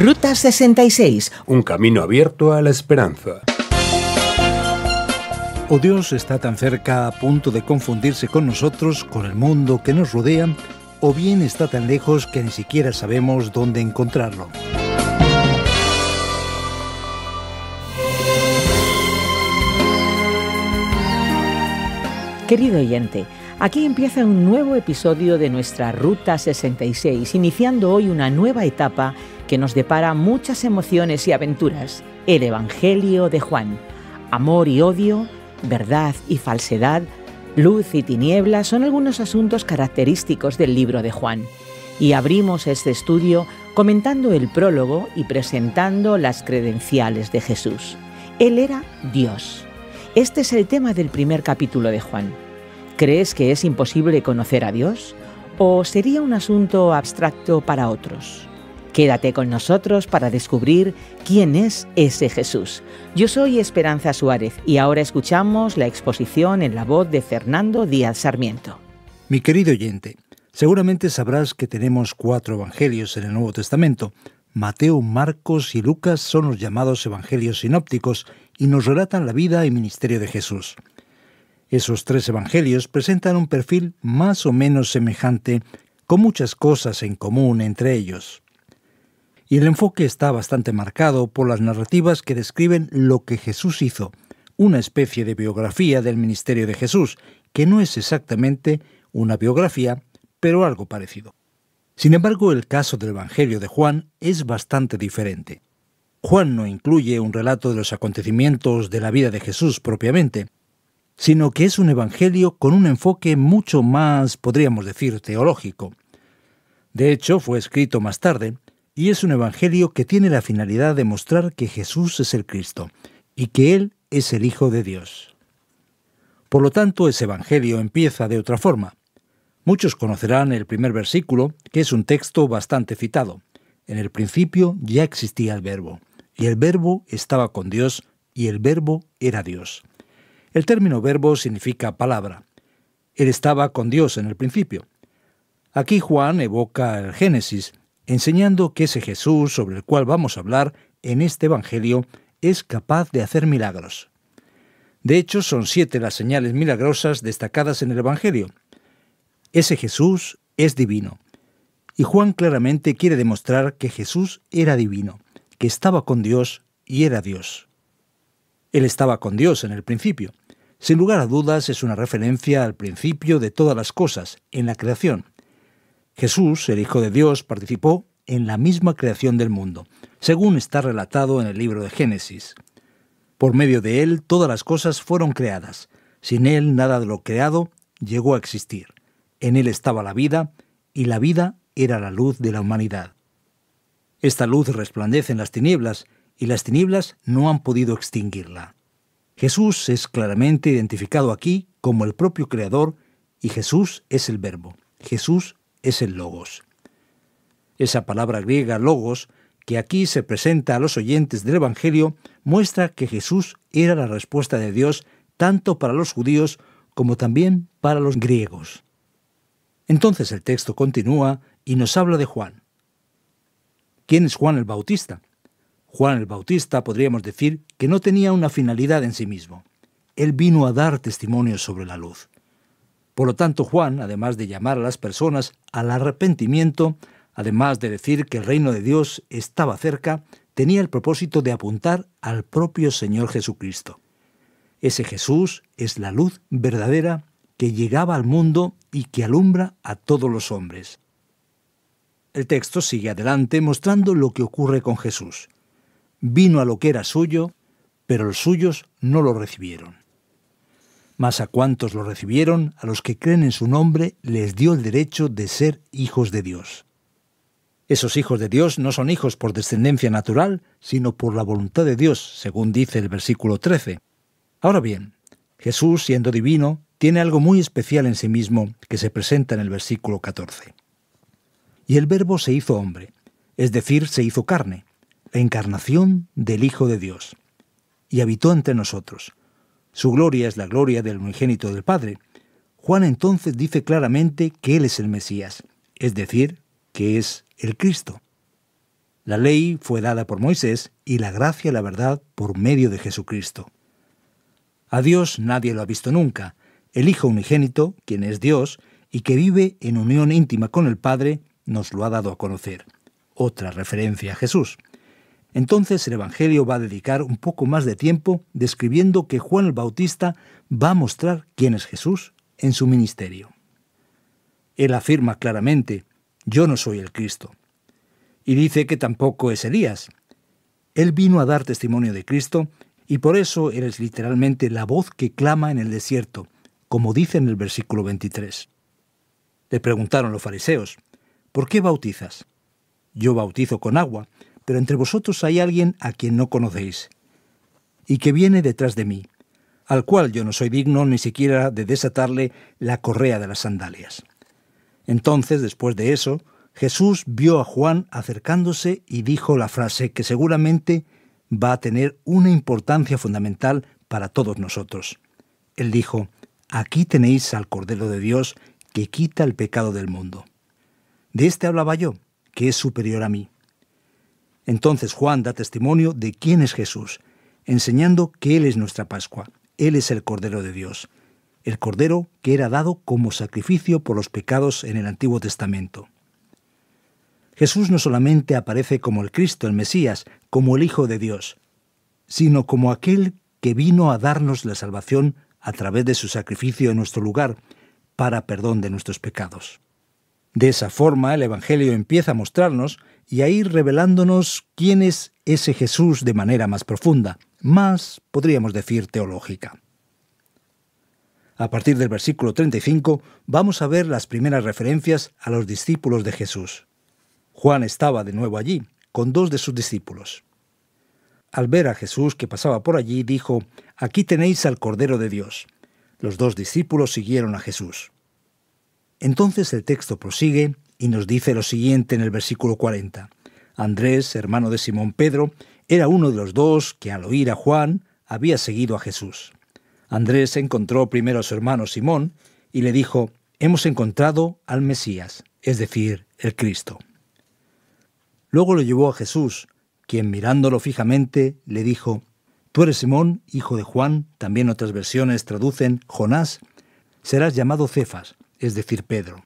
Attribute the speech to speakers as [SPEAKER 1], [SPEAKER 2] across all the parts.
[SPEAKER 1] Ruta 66.
[SPEAKER 2] Un camino abierto a la esperanza.
[SPEAKER 3] O Dios está tan cerca a punto de confundirse con nosotros, con el mundo que nos rodea, o bien está tan lejos que ni siquiera sabemos dónde encontrarlo.
[SPEAKER 1] Querido oyente, aquí empieza un nuevo episodio de nuestra Ruta 66, iniciando hoy una nueva etapa que nos depara muchas emociones y aventuras. El Evangelio de Juan. Amor y odio, verdad y falsedad, luz y tinieblas son algunos asuntos característicos del libro de Juan. Y abrimos este estudio comentando el prólogo y presentando las credenciales de Jesús. Él era Dios. Este es el tema del primer capítulo de Juan. ¿Crees que es imposible conocer a Dios? ¿O sería un asunto abstracto para otros? Quédate con nosotros para descubrir quién es ese Jesús. Yo soy Esperanza Suárez y ahora escuchamos la exposición en la voz de Fernando Díaz Sarmiento.
[SPEAKER 3] Mi querido oyente, seguramente sabrás que tenemos 4 evangelios en el Nuevo Testamento. Mateo, Marcos y Lucas son los llamados evangelios sinópticos y nos relatan la vida y ministerio de Jesús. Esos 3 evangelios presentan un perfil más o menos semejante, con muchas cosas en común entre ellos. Y el enfoque está bastante marcado por las narrativas que describen lo que Jesús hizo, una especie de biografía del ministerio de Jesús, que no es exactamente una biografía, pero algo parecido. Sin embargo, el caso del Evangelio de Juan es bastante diferente. Juan no incluye un relato de los acontecimientos de la vida de Jesús propiamente, sino que es un evangelio con un enfoque mucho más, podríamos decir, teológico. De hecho, fue escrito más tarde, y es un evangelio que tiene la finalidad de mostrar que Jesús es el Cristo, y que Él es el Hijo de Dios. Por lo tanto, ese evangelio empieza de otra forma. Muchos conocerán el primer versículo, que es un texto bastante citado. En el principio ya existía el Verbo, y el Verbo estaba con Dios, y el Verbo era Dios. El término verbo significa palabra. Él estaba con Dios en el principio. Aquí Juan evoca el Génesis, enseñando que ese Jesús sobre el cual vamos a hablar en este Evangelio es capaz de hacer milagros. De hecho, son 7 las señales milagrosas destacadas en el Evangelio. Ese Jesús es divino. Y Juan claramente quiere demostrar que Jesús era divino, que estaba con Dios y era Dios. Él estaba con Dios en el principio. Sin lugar a dudas, es una referencia al principio de todas las cosas, en la creación. Jesús, el Hijo de Dios, participó en la misma creación del mundo, según está relatado en el libro de Génesis. Por medio de Él, todas las cosas fueron creadas. Sin Él, nada de lo creado llegó a existir. En Él estaba la vida, y la vida era la luz de la humanidad. Esta luz resplandece en las tinieblas, y las tinieblas no han podido extinguirla. Jesús es claramente identificado aquí como el propio Creador, y Jesús es el Verbo. Jesús es el Logos. Esa palabra griega Logos, que aquí se presenta a los oyentes del Evangelio, muestra que Jesús era la respuesta de Dios tanto para los judíos como también para los griegos. Entonces el texto continúa y nos habla de Juan. ¿Quién es Juan el Bautista? Juan el Bautista podríamos decir que no tenía una finalidad en sí mismo. Él vino a dar testimonio sobre la luz. Por lo tanto, Juan, además de llamar a las personas al arrepentimiento, además de decir que el reino de Dios estaba cerca, tenía el propósito de apuntar al propio Señor Jesucristo. Ese Jesús es la luz verdadera que llegaba al mundo y que alumbra a todos los hombres. El texto sigue adelante mostrando lo que ocurre con Jesús. Vino a lo que era suyo, pero los suyos no lo recibieron. Mas a cuantos lo recibieron, a los que creen en su nombre, les dio el derecho de ser hijos de Dios. Esos hijos de Dios no son hijos por descendencia natural, sino por la voluntad de Dios, según dice el versículo 13. Ahora bien, Jesús, siendo divino, tiene algo muy especial en sí mismo que se presenta en el versículo 14. Y el Verbo se hizo hombre, es decir, se hizo carne, la encarnación del Hijo de Dios, y habitó entre nosotros. Su gloria es la gloria del unigénito del Padre. Juan entonces dice claramente que Él es el Mesías, es decir, que es el Cristo. La ley fue dada por Moisés y la gracia y la verdad por medio de Jesucristo. A Dios nadie lo ha visto nunca. El Hijo unigénito, quien es Dios y que vive en unión íntima con el Padre, nos lo ha dado a conocer. Otra referencia a Jesús. Entonces el Evangelio va a dedicar un poco más de tiempo describiendo que Juan el Bautista va a mostrar quién es Jesús en su ministerio. Él afirma claramente: yo no soy el Cristo. Y dice que tampoco es Elías. Él vino a dar testimonio de Cristo y por eso él es literalmente la voz que clama en el desierto, como dice en el versículo 23. Le preguntaron los fariseos: ¿por qué bautizas? Yo bautizo con agua, pero entre vosotros hay alguien a quien no conocéis, y que viene detrás de mí, al cual yo no soy digno ni siquiera de desatarle la correa de las sandalias. Entonces, después de eso, Jesús vio a Juan acercándose y dijo la frase que seguramente va a tener una importancia fundamental para todos nosotros. Él dijo: aquí tenéis al Cordero de Dios que quita el pecado del mundo. De este hablaba yo, que es superior a mí. Entonces Juan da testimonio de quién es Jesús, enseñando que Él es nuestra Pascua. Él es el Cordero de Dios, el Cordero que era dado como sacrificio por los pecados en el Antiguo Testamento. Jesús no solamente aparece como el Cristo, el Mesías, como el Hijo de Dios, sino como aquel que vino a darnos la salvación a través de su sacrificio en nuestro lugar, para perdón de nuestros pecados. De esa forma, el Evangelio empieza a mostrarnos y a ir revelándonos quién es ese Jesús de manera más profunda, más, podríamos decir, teológica. A partir del versículo 35, vamos a ver las primeras referencias a los discípulos de Jesús. Juan estaba de nuevo allí, con 2 de sus discípulos. Al ver a Jesús que pasaba por allí, dijo: aquí tenéis al Cordero de Dios. Los 2 discípulos siguieron a Jesús. Entonces el texto prosigue y nos dice lo siguiente en el versículo 40. Andrés, hermano de Simón Pedro, era uno de los 2 que al oír a Juan había seguido a Jesús. Andrés encontró primero a su hermano Simón y le dijo: hemos encontrado al Mesías, es decir, el Cristo. Luego lo llevó a Jesús, quien mirándolo fijamente le dijo: tú eres Simón, hijo de Juan, también otras versiones traducen Jonás, serás llamado Cefas, es decir, Pedro.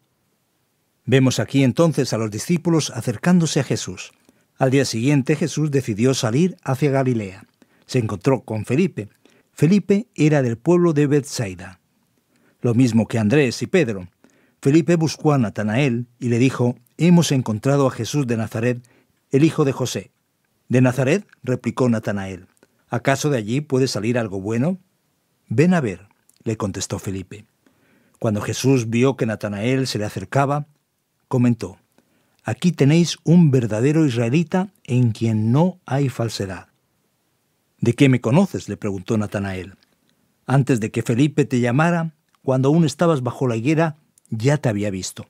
[SPEAKER 3] Vemos aquí entonces a los discípulos acercándose a Jesús. Al día siguiente Jesús decidió salir hacia Galilea. Se encontró con Felipe. Felipe era del pueblo de Betsaida. Lo mismo que Andrés y Pedro. Felipe buscó a Natanael y le dijo: hemos encontrado a Jesús de Nazaret, el hijo de José. ¿De Nazaret?, replicó Natanael. ¿Acaso de allí puede salir algo bueno? Ven a ver, le contestó Felipe. Cuando Jesús vio que Natanael se le acercaba, comentó: aquí tenéis un verdadero israelita en quien no hay falsedad. ¿De qué me conoces?, le preguntó Natanael. Antes de que Felipe te llamara, cuando aún estabas bajo la higuera, ya te había visto.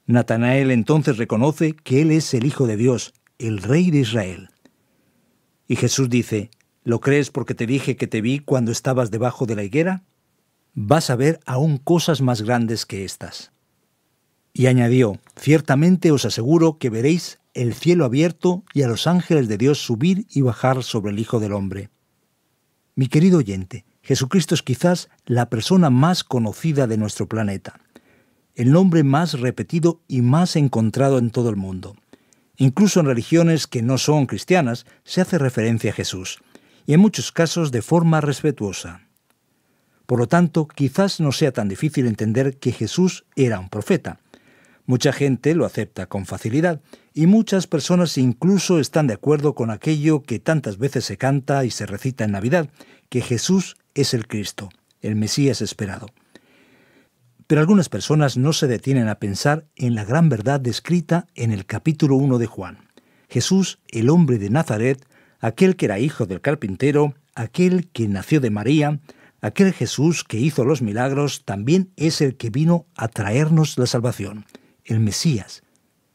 [SPEAKER 3] Natanael entonces reconoce que él es el Hijo de Dios, el Rey de Israel. Y Jesús dice: ¿lo crees porque te dije que te vi cuando estabas debajo de la higuera? Vas a ver aún cosas más grandes que estas. Y añadió: ciertamente os aseguro que veréis el cielo abierto y a los ángeles de Dios subir y bajar sobre el Hijo del Hombre. Mi querido oyente, Jesucristo es quizás la persona más conocida de nuestro planeta, el nombre más repetido y más encontrado en todo el mundo. Incluso en religiones que no son cristianas se hace referencia a Jesús, y en muchos casos de forma respetuosa. Por lo tanto, quizás no sea tan difícil entender que Jesús era un profeta. Mucha gente lo acepta con facilidad, y muchas personas incluso están de acuerdo con aquello que tantas veces se canta y se recita en Navidad, que Jesús es el Cristo, el Mesías esperado. Pero algunas personas no se detienen a pensar en la gran verdad descrita en el capítulo 1 de Juan. Jesús, el hombre de Nazaret, aquel que era hijo del carpintero, aquel que nació de María, aquel Jesús que hizo los milagros, también es el que vino a traernos la salvación, el Mesías.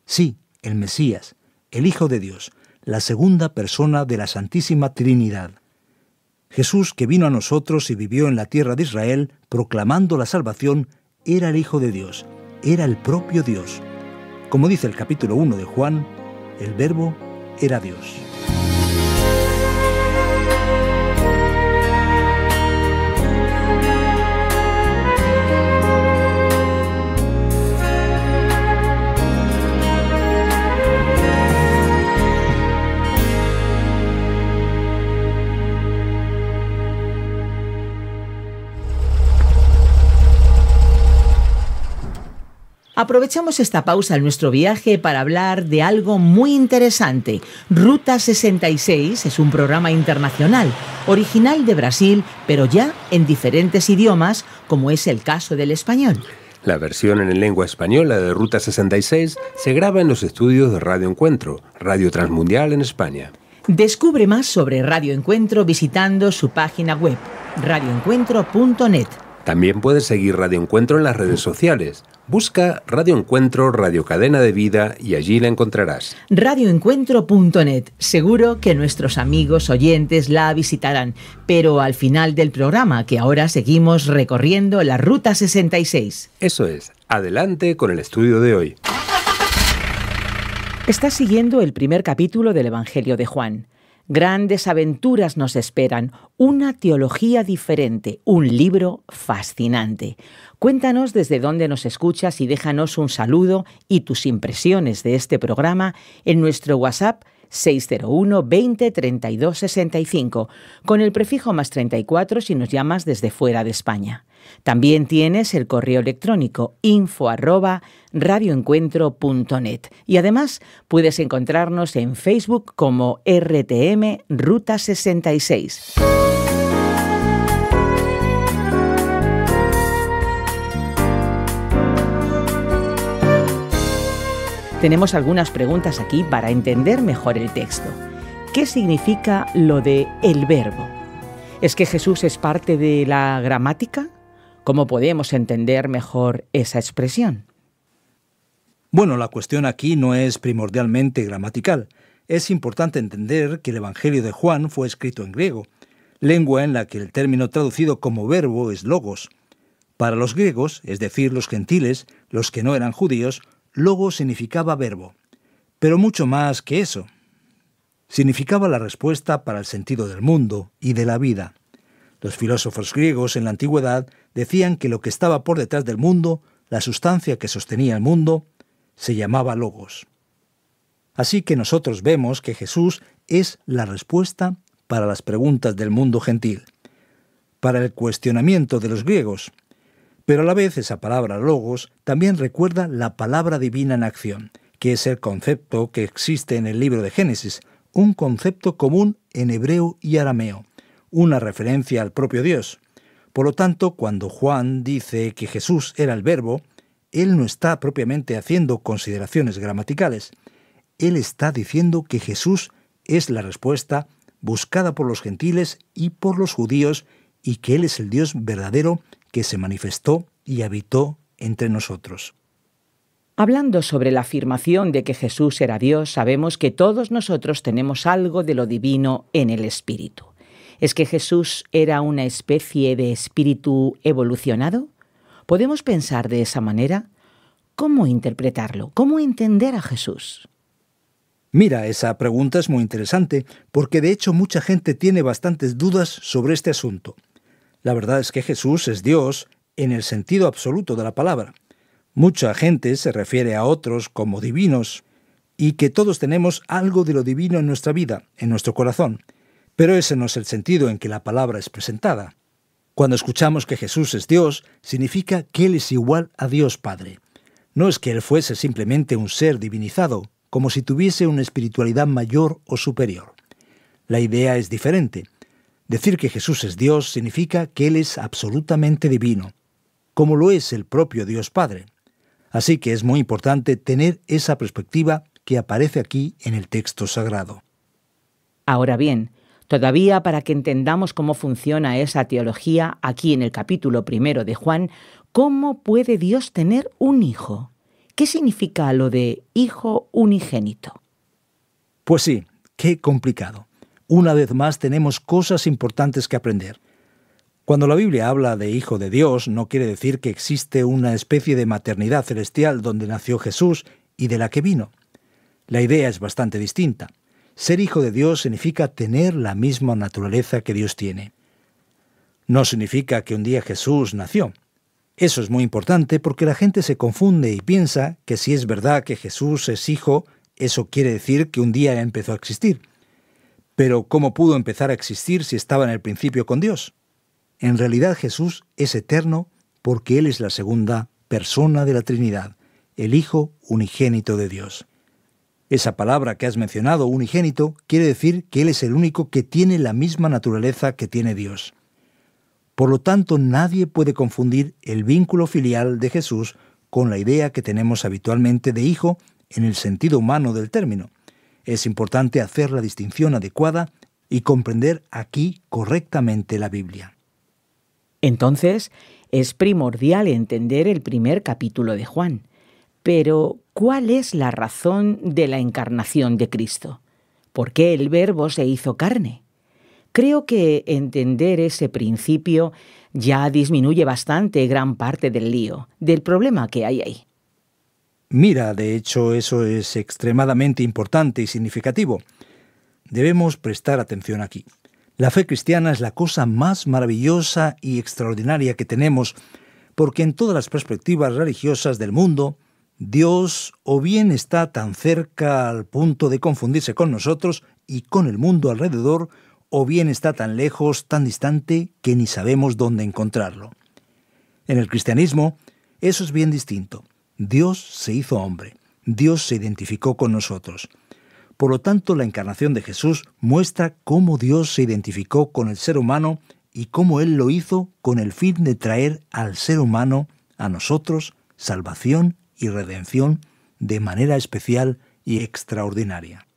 [SPEAKER 3] Sí, el Mesías, el Hijo de Dios, la segunda persona de la Santísima Trinidad. Jesús, que vino a nosotros y vivió en la tierra de Israel, proclamando la salvación, era el Hijo de Dios, era el propio Dios. Como dice el capítulo 1 de Juan, el Verbo era Dios.
[SPEAKER 1] Aprovechamos esta pausa en nuestro viaje para hablar de algo muy interesante. Ruta 66 es un programa internacional, original de Brasil, pero ya en diferentes idiomas, como es el caso del español.
[SPEAKER 2] La versión en lengua española de Ruta 66 se graba en los estudios de Radio Encuentro, Radio Transmundial en España.
[SPEAKER 1] Descubre más sobre Radio Encuentro visitando su página web, radioencuentro.net.
[SPEAKER 2] También puedes seguir Radio Encuentro en las redes sociales. Busca Radio Encuentro, Radio Cadena de Vida y allí la encontrarás.
[SPEAKER 1] Radioencuentro.net. Seguro que nuestros amigos oyentes la visitarán. Pero al final del programa, que ahora seguimos recorriendo la Ruta 66.
[SPEAKER 2] Eso es. Adelante con el estudio de hoy.
[SPEAKER 1] Estás siguiendo el primer capítulo del Evangelio de Juan. Grandes aventuras nos esperan, una teología diferente, un libro fascinante. Cuéntanos desde dónde nos escuchas y déjanos un saludo y tus impresiones de este programa en nuestro WhatsApp 601 20 32 65, con el prefijo +34 si nos llamas desde fuera de España. También tienes el correo electrónico info@radioencuentro.net y además puedes encontrarnos en Facebook como RTM Ruta 66. Tenemos algunas preguntas aquí para entender mejor el texto. ¿Qué significa lo de el verbo? ¿Es que Jesús es parte de la gramática? ¿Cómo podemos entender mejor esa expresión?
[SPEAKER 3] Bueno, la cuestión aquí no es primordialmente gramatical. Es importante entender que el Evangelio de Juan fue escrito en griego, lengua en la que el término traducido como verbo es logos. Para los griegos, es decir, los gentiles, los que no eran judíos, logos significaba verbo, pero mucho más que eso. Significaba la respuesta para el sentido del mundo y de la vida. Los filósofos griegos en la antigüedad decían que lo que estaba por detrás del mundo, la sustancia que sostenía el mundo, se llamaba logos. Así que nosotros vemos que Jesús es la respuesta para las preguntas del mundo gentil, para el cuestionamiento de los griegos. Pero a la vez esa palabra logos también recuerda la palabra divina en acción, que es el concepto que existe en el libro de Génesis, un concepto común en hebreo y arameo, una referencia al propio Dios. Por lo tanto, cuando Juan dice que Jesús era el verbo, él no está propiamente haciendo consideraciones gramaticales. Él está diciendo que Jesús es la respuesta buscada por los gentiles y por los judíos y que Él es el Dios verdadero que se manifestó y habitó entre nosotros.
[SPEAKER 1] Hablando sobre la afirmación de que Jesús era Dios, sabemos que todos nosotros tenemos algo de lo divino en el espíritu. ¿Es que Jesús era una especie de espíritu evolucionado? ¿Podemos pensar de esa manera? ¿Cómo interpretarlo? ¿Cómo entender a Jesús?
[SPEAKER 3] Mira, esa pregunta es muy interesante, porque de hecho mucha gente tiene bastantes dudas sobre este asunto. La verdad es que Jesús es Dios en el sentido absoluto de la palabra. Mucha gente se refiere a otros como divinos, y que todos tenemos algo de lo divino en nuestra vida, en nuestro corazón. Pero ese no es el sentido en que la palabra es presentada. Cuando escuchamos que Jesús es Dios, significa que Él es igual a Dios Padre. No es que Él fuese simplemente un ser divinizado, como si tuviese una espiritualidad mayor o superior. La idea es diferente. Decir que Jesús es Dios significa que Él es absolutamente divino, como lo es el propio Dios Padre. Así que es muy importante tener esa perspectiva que aparece aquí en el texto sagrado.
[SPEAKER 1] Ahora bien, todavía para que entendamos cómo funciona esa teología, aquí en el capítulo 1 de Juan, ¿cómo puede Dios tener un hijo? ¿Qué significa lo de hijo unigénito?
[SPEAKER 3] Pues sí, qué complicado. Una vez más tenemos cosas importantes que aprender. Cuando la Biblia habla de Hijo de Dios, no quiere decir que existe una especie de maternidad celestial donde nació Jesús y de la que vino. La idea es bastante distinta. Ser hijo de Dios significa tener la misma naturaleza que Dios tiene. No significa que un día Jesús nació. Eso es muy importante porque la gente se confunde y piensa que si es verdad que Jesús es hijo, eso quiere decir que un día empezó a existir. Pero ¿cómo pudo empezar a existir si estaba en el principio con Dios? En realidad Jesús es eterno porque Él es la segunda persona de la Trinidad, el Hijo unigénito de Dios. Esa palabra que has mencionado, unigénito, quiere decir que Él es el único que tiene la misma naturaleza que tiene Dios. Por lo tanto, nadie puede confundir el vínculo filial de Jesús con la idea que tenemos habitualmente de hijo en el sentido humano del término. Es importante hacer la distinción adecuada y comprender aquí correctamente la Biblia.
[SPEAKER 1] Entonces, es primordial entender el primer capítulo de Juan. Pero, ¿cuál es la razón de la encarnación de Cristo? ¿Por qué el Verbo se hizo carne? Creo que entender ese principio ya disminuye bastante gran parte del lío, del problema que hay ahí.
[SPEAKER 3] Mira, de hecho, eso es extremadamente importante y significativo. Debemos prestar atención aquí. La fe cristiana es la cosa más maravillosa y extraordinaria que tenemos, porque en todas las perspectivas religiosas del mundo, Dios o bien está tan cerca al punto de confundirse con nosotros y con el mundo alrededor, o bien está tan lejos, tan distante, que ni sabemos dónde encontrarlo. En el cristianismo, eso es bien distinto. Dios se hizo hombre. Dios se identificó con nosotros. Por lo tanto, la encarnación de Jesús muestra cómo Dios se identificó con el ser humano y cómo Él lo hizo con el fin de traer al ser humano, a nosotros, salvación y redención de manera especial y extraordinaria.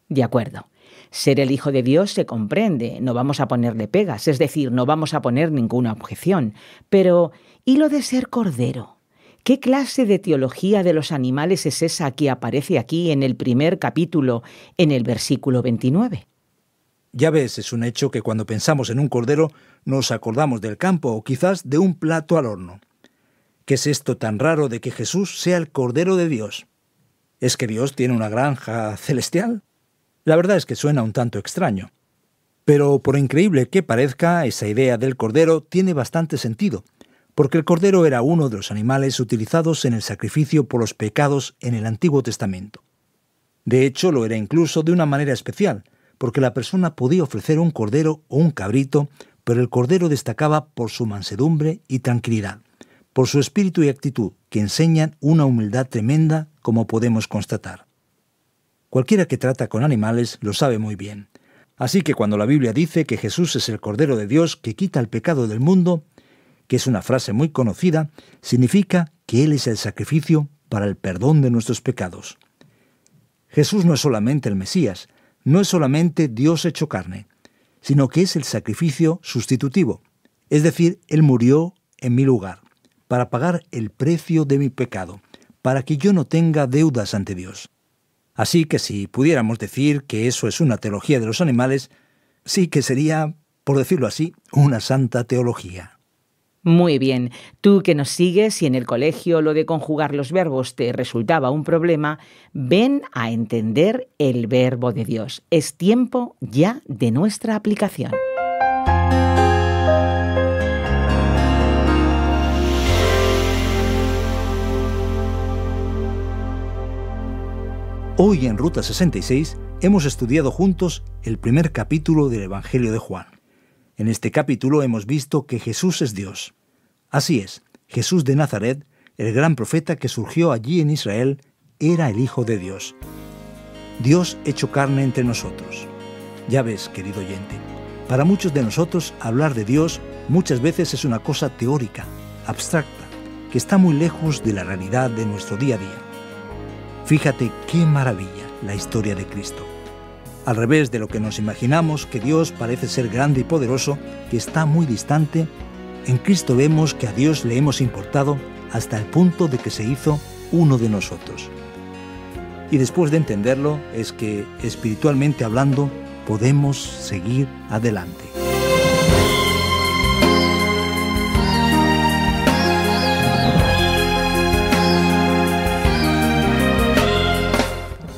[SPEAKER 1] De acuerdo. Ser el Hijo de Dios se comprende, no vamos a ponerle pegas, es decir, no vamos a poner ninguna objeción. Pero, ¿y lo de ser cordero? ¿Qué clase de teología de los animales es esa que aparece aquí en el primer capítulo, en el versículo 29?
[SPEAKER 3] Ya ves, es un hecho que cuando pensamos en un cordero nos acordamos del campo o quizás de un plato al horno. ¿Qué es esto tan raro de que Jesús sea el Cordero de Dios? ¿Es que Dios tiene una granja celestial? La verdad es que suena un tanto extraño. Pero por increíble que parezca, esa idea del cordero tiene bastante sentido, porque el cordero era uno de los animales utilizados en el sacrificio por los pecados en el Antiguo Testamento. De hecho, lo era incluso de una manera especial, porque la persona podía ofrecer un cordero o un cabrito, pero el cordero destacaba por su mansedumbre y tranquilidad, por su espíritu y actitud, que enseñan una humildad tremenda, como podemos constatar. Cualquiera que trata con animales lo sabe muy bien. Así que cuando la Biblia dice que Jesús es el Cordero de Dios que quita el pecado del mundo, que es una frase muy conocida, significa que Él es el sacrificio para el perdón de nuestros pecados. Jesús no es solamente el Mesías, no es solamente Dios hecho carne, sino que es el sacrificio sustitutivo, es decir, Él murió en mi lugar, para pagar el precio de mi pecado, para que yo no tenga deudas ante Dios. Así que si pudiéramos decir que eso es una teología de los animales, sí que sería, por decirlo así, una santa teología.
[SPEAKER 1] Muy bien. Tú que nos sigues y en el colegio lo de conjugar los verbos te resultaba un problema, ven a entender el Verbo de Dios. Es tiempo ya de nuestra aplicación.
[SPEAKER 3] Hoy en Ruta 66 hemos estudiado juntos el primer capítulo del Evangelio de Juan. En este capítulo hemos visto que Jesús es Dios. Así es, Jesús de Nazaret, el gran profeta que surgió allí en Israel, era el Hijo de Dios. Dios hecho carne entre nosotros. Ya ves, querido oyente, para muchos de nosotros hablar de Dios muchas veces es una cosa teórica, abstracta, que está muy lejos de la realidad de nuestro día a día. Fíjate qué maravilla la historia de Cristo. Al revés de lo que nos imaginamos, que Dios parece ser grande y poderoso, que está muy distante, en Cristo vemos que a Dios le hemos importado hasta el punto de que se hizo uno de nosotros. Y después de entenderlo, es que, espiritualmente hablando, podemos seguir adelante.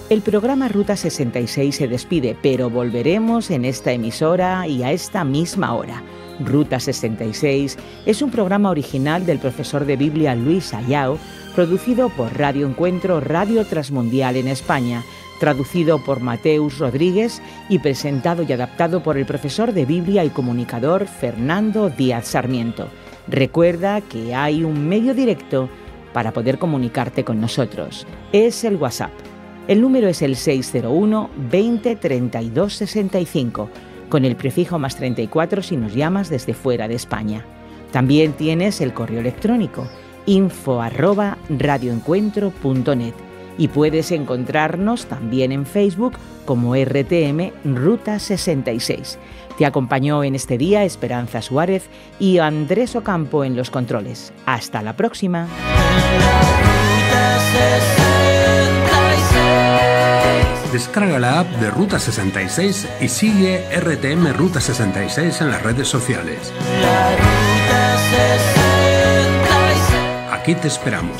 [SPEAKER 1] El programa Ruta 66 se despide, pero volveremos en esta emisora y a esta misma hora. Ruta 66 es un programa original del profesor de Biblia Luis Ayao, producido por Radio Encuentro, Radio Transmundial en España, traducido por Mateus Rodríguez y presentado y adaptado por el profesor de Biblia y comunicador Fernando Díaz Sarmiento. Recuerda que hay un medio directo para poder comunicarte con nosotros. Es el WhatsApp. El número es el 601 20 32 65, con el prefijo más 34 si nos llamas desde fuera de España. También tienes el correo electrónico info@radioencuentro.net y puedes encontrarnos también en Facebook como RTM Ruta 66. Te acompañó en este día Esperanza Suárez y Andrés Ocampo en los controles. Hasta la próxima.
[SPEAKER 2] Descarga la app de Ruta 66 y sigue RTM Ruta 66 en las redes sociales. Aquí te esperamos.